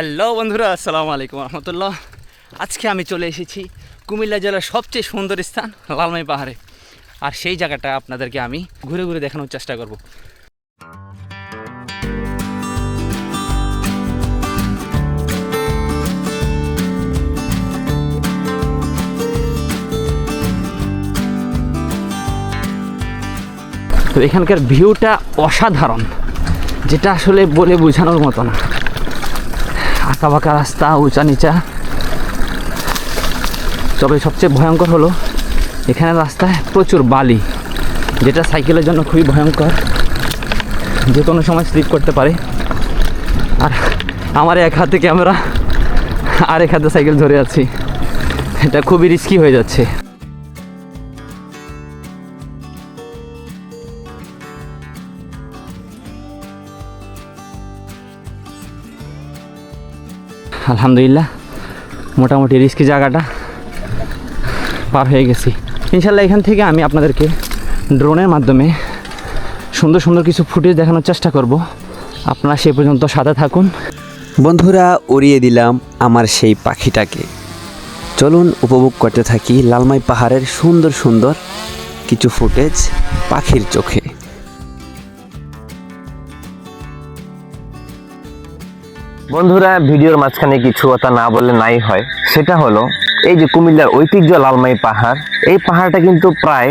Hello বন্ধুরা, আসসালামু আলাইকুম রহমতুল্লাহ। আজকে আমি চলে এসেছি কুমিল্লা জেলার সবচেয়ে সুন্দর স্থান লালমাই পাহাড়ে। আর সেই জায়গাটা আপনাদেরকে আমি ঘুরে ঘুরে দেখানোর চেষ্টা করব। তো এখানকার ভিউটা অসাধারণ, যেটা আসলে বলে বোঝানোর মতো না। আঁকা বাঁকা রাস্তা, উঁচা নিচা। তবে সবচেয়ে ভয়ঙ্কর হলো এখানে রাস্তায় প্রচুর বালি, যেটা সাইকেলের জন্য খুবই ভয়ঙ্কর, যে কোনো সময় স্লিপ করতে পারে। আর আমার এক হাতে ক্যামেরা আর এক হাতে সাইকেল ধরে আছি, এটা খুবই রিস্কি হয়ে যাচ্ছে। আলহামদুলিল্লাহ মোটামুটি রিস্কি জায়গাটা পার হয়ে গেছি। ইনশাল্লাহ এখান থেকে আমি আপনাদেরকে ড্রোনের মাধ্যমে সুন্দর সুন্দর কিছু ফুটেজ দেখানোর চেষ্টা করব। আপনারা সে পর্যন্ত সাথে থাকুন। বন্ধুরা, উড়িয়ে দিলাম আমার সেই পাখিটাকে। চলুন উপভোগ করতে থাকি লালমাই পাহাড়ের সুন্দর সুন্দর কিছু ফুটেজ পাখির চোখে। বন্ধুরা, ভিডিওর মাঝখানে কিছু কথা না বললে নাই হয়। সেটা হলো এই যে কুমিল্লার ঐতিহ্য লালমাই পাহাড়, এই পাহাড়টা কিন্তু প্রায়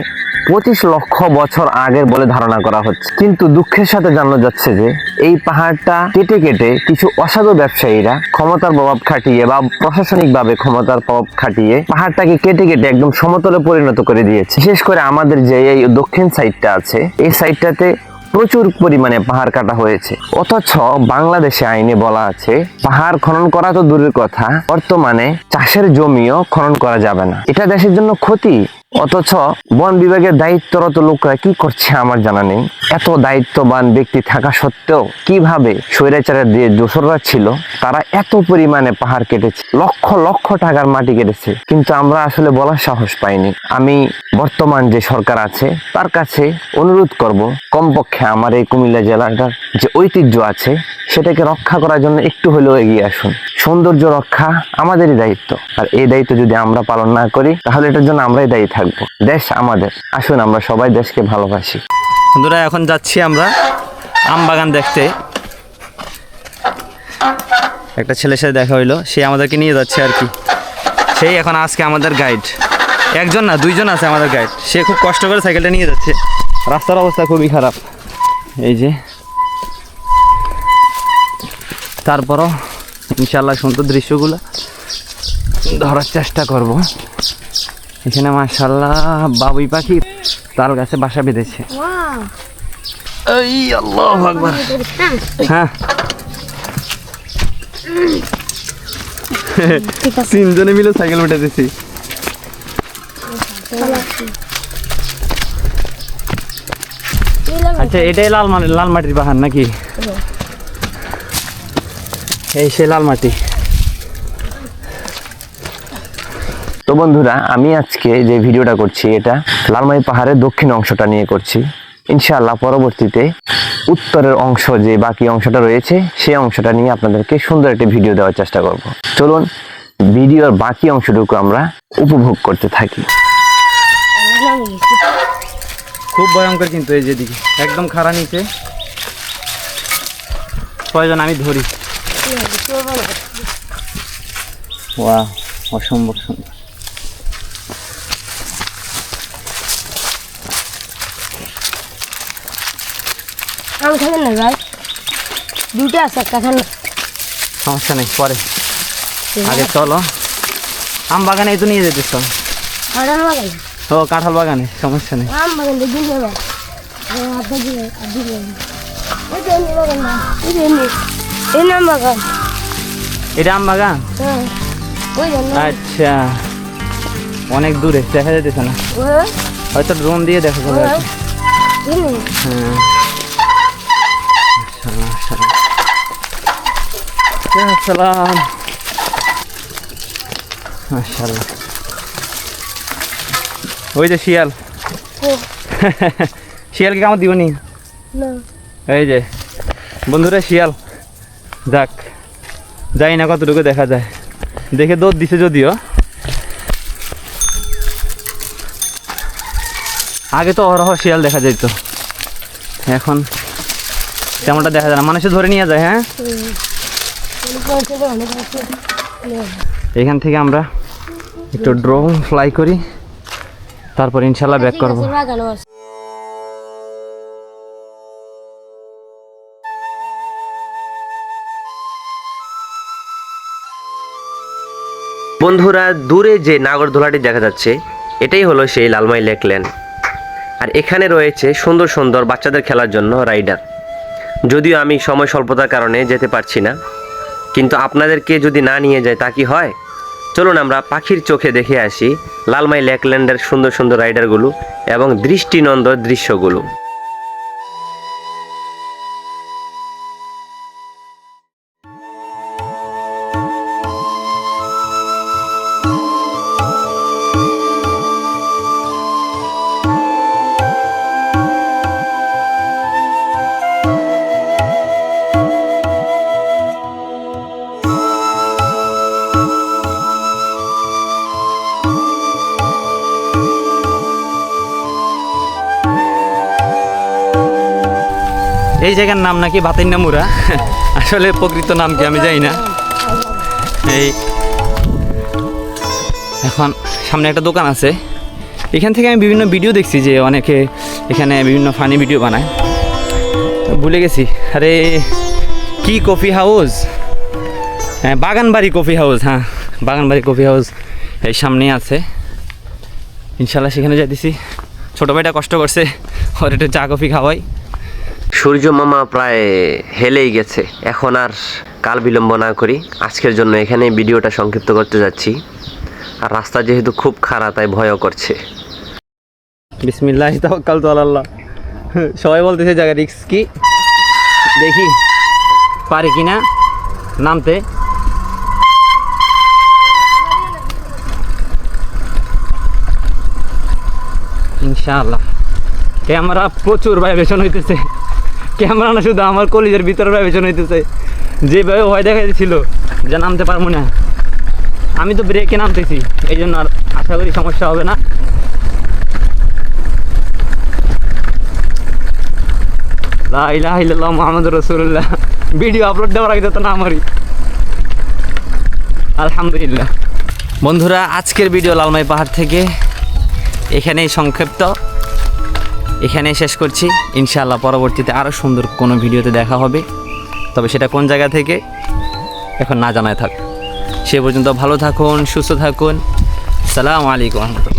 25 লক্ষ বছর আগের বলে ধারণা করা হচ্ছে। কিন্তু দুঃখের সাথে জানা যাচ্ছে যে এই পাহাড়টা কেটে কেটে কিছু অসাধু ব্যবসায়ীরা ক্ষমতার প্রভাব খাটিয়ে বা প্রশাসনিকভাবে ক্ষমতার প্রভাব খাটিয়ে পাহাড়টাকে কেটে কেটে একদম সমতলে পরিণত করে দিয়েছে। বিশেষ করে আমাদের যে এই দক্ষিণ সাইডটা আছে, এই সাইডটাতে প্রচুর পরিমাণে পাহাড় কাটা হয়েছে। অথচ বাংলাদেশে আইনে বলা আছে পাহাড় খনন করা তো দূরের কথা, বর্তমানে চাষের জমিও খনন করা যাবে না। এটা দেশের জন্য ক্ষতি। অথচ বন বিভাগের দায়িত্বরত লোকরা কি করছে আমার জানা নেই। এত দায়িত্ববান ব্যক্তি থাকা সত্ত্বেও কিভাবে স্বৈরাচারের যে দোসররা ছিল তারা এত পরিমাণে পাহাড় কেটেছে, লক্ষ লক্ষ টাকার মাটি কেটেছে, কিন্তু আমরা আসলে বলার সাহস পাইনি। আমি বর্তমান যে সরকার আছে তার কাছে অনুরোধ করব, কমপক্ষে আমার এই কুমিল্লা জেলাটার যে ঐতিহ্য আছে সেটাকে রক্ষা করার জন্য একটু হলেও এগিয়ে আসুন। সৌন্দর্য রক্ষা আমাদেরই দায়িত্ব, আর এই দায়িত্ব যদি আমরা পালন না করি তাহলে এটার জন্য আমরাই দায়ী থাকবো। দেশ আমাদের, আসুন আমরা সবাই দেশকে ভালোবাসি। বন্ধুরা, এখন যাচ্ছি আমরা আম বাগান দেখতে। একটা ছেলের সাথে দেখা হইলো, সে আমাদেরকে নিয়ে যাচ্ছে আর কি। সেই এখন আজকে আমাদের গাইড, একজন না দুইজন আছে আমাদের গাইড। সে খুব কষ্ট করে সাইকেলটা নিয়ে যাচ্ছে, রাস্তার অবস্থা খুবই খারাপ। এই যে তারপরও ইনশাল্লাহ সুন্দর দৃশ্যগুলো ধরার চেষ্টা করব। এখানে মাশাআল্লাহ বাবুই পাখি তাল গাছে বাসা বেঁধেছে। এই আল্লাহু আকবার। হ্যাঁ, তিনজনে মিলে সাইকেল উঠেছি। আচ্ছা, এটাই লাল মাটির পাহাড় নাকি? এই সে লাল মাটি। তো বন্ধুরা, আমি আজকে যে ভিডিওটা করছি এটা লালমাই পাহাড়ের দক্ষিণ অংশটা নিয়ে করছি। ইনশাআল্লাহ পরবর্তীতে উত্তরের অংশ যে বাকি অংশটা রয়েছে সেই অংশটা নিয়ে আপনাদেরকে সুন্দর একটা ভিডিও দেওয়ার চেষ্টা করব। চলুন ভিডিওর বাকি অংশটুকু আমরা উপভোগ করতে থাকি। খুব ভয়ঙ্কর কিন্তু এই যেদিকে একদম খাড়া নিচে। প্রয়োজন আমি ধরি। ওয়াও, অসম্ভব সুন্দর। আম খাবেন না ভাই? দুটো আছে, একটা খান। সমস্যা নেই, পরে আগে চলো আম বাগানে। তো নিয়ে যেতে চল। কাঁঠাল বাগান? ও কাঁঠাল বাগানে, সমস্যা নেই। আম বাগান দেখুন ভাই। আম বাগান, এটা আম বাগান? হ্যাঁ। আচ্ছা, অনেক দূরে দেখা যেতেছে না, হয়তো ড্রোন দিয়ে দেখা যাবে। হ্যাঁ, সালাম মাশাআল্লাহ। ওই যে শিয়াল, শিয়ালকে কামড় দিবনি? এই যে বন্ধুরা শিয়াল, যাক জানি না কতটুকু দেখা যায়, দেখে দৌড় দিছে যদিও। আগে তো অহরহ শিয়াল দেখা যেত, এখন তেমনটা দেখা যায় না, মানুষে ধরে নিয়ে যায়। হ্যাঁ, এখান থেকে আমরা একটু ড্রোন ফ্লাই করি, তারপর ইনশাল্লাহ ব্যাক করবো। বন্ধুরা, দূরে যে নাগরদোলাটি দেখা যাচ্ছে এটাই হলো সেই লালমাই লেকল্যান্ড। আর এখানে রয়েছে সুন্দর সুন্দর বাচ্চাদের খেলার জন্য রাইডার। যদিও আমি সময় স্বল্পতার কারণে যেতে পারছি না, কিন্তু আপনাদেরকে যদি না নিয়ে যায় তা কি হয়? চলুন আমরা পাখির চোখে দেখে আসি লালমাই লেকল্যান্ডের সুন্দর সুন্দর রাইডারগুলো এবং দৃষ্টিনন্দন দৃশ্যগুলো। এই জায়গার নাম নাকি বাতাইনামুরা, আসলে প্রকৃত নাম কি আমি জানি না। এই এখন সামনে একটা দোকান আছে, এখান থেকে আমি বিভিন্ন ভিডিও দেখছি যে অনেকে এখানে বিভিন্ন ফানি ভিডিও বানায়, তো ভুলে গেছি। আরে কি কফি হাউস, হ্যাঁ বাগানবাড়ি কফি হাউস, হ্যাঁ বাগানবাড়ি কফি হাউস এই সামনেই আছে। ইনশাল্লাহ সেখানে যাইতেছি, ছোটো ভাইটা কষ্ট করছে, ওর একটু চা কফি খাওয়াই। সূর্য মামা প্রায় হেলেই গেছে, এখন আর কাল বিলম্ব না করি, আজকের জন্য এখানে ভিডিওটা সংক্ষিপ্ত করতে যাচ্ছি। আর রাস্তা যেহেতু খুব খারাপ তাই ভয়ও করছে। বিসমিল্লাহ তাওয়াক্কালতু আলাল্লাহ। সবাই বলতেছে জায়গা রিস্ক কি, দেখি পারি কিনা নামতে। ইনশাআল্লাহ। ক্যামেরা প্রচুর ভাইব্রেশন হইতেছে, ক্যামেরা না শুধু আমার কলিজের ভিতরে ভাইব্রেশন হইতেছে, যেভাবে ভয় দেখা যাচ্ছিল যে নামতে পারবো না। আমি তো ব্রেকে নামতেছি, এই জন্য আর আশা করি সমস্যা হবে না। লা ইলাহা ইল্লাল্লাহ মুহাম্মাদুর রাসূলুল্লাহ। ভিডিও আপলোড দেওয়ার আগে তো না আমারই। আলহামদুলিল্লাহ। বন্ধুরা, আজকের ভিডিও লালমাই পাহাড় থেকে এখানেই সংক্ষিপ্ত, এখানেই শেষ করছি। ইনশাআল্লাহ পরবর্তীতে আরও সুন্দর কোনো ভিডিওতে দেখা হবে, তবে সেটা কোন জায়গা থেকে এখন না জানায় থাক। সে পর্যন্ত ভালো থাকুন, সুস্থ থাকুন। আসসালামু আলাইকুম ওয়া রাহমাতুল্লাহ।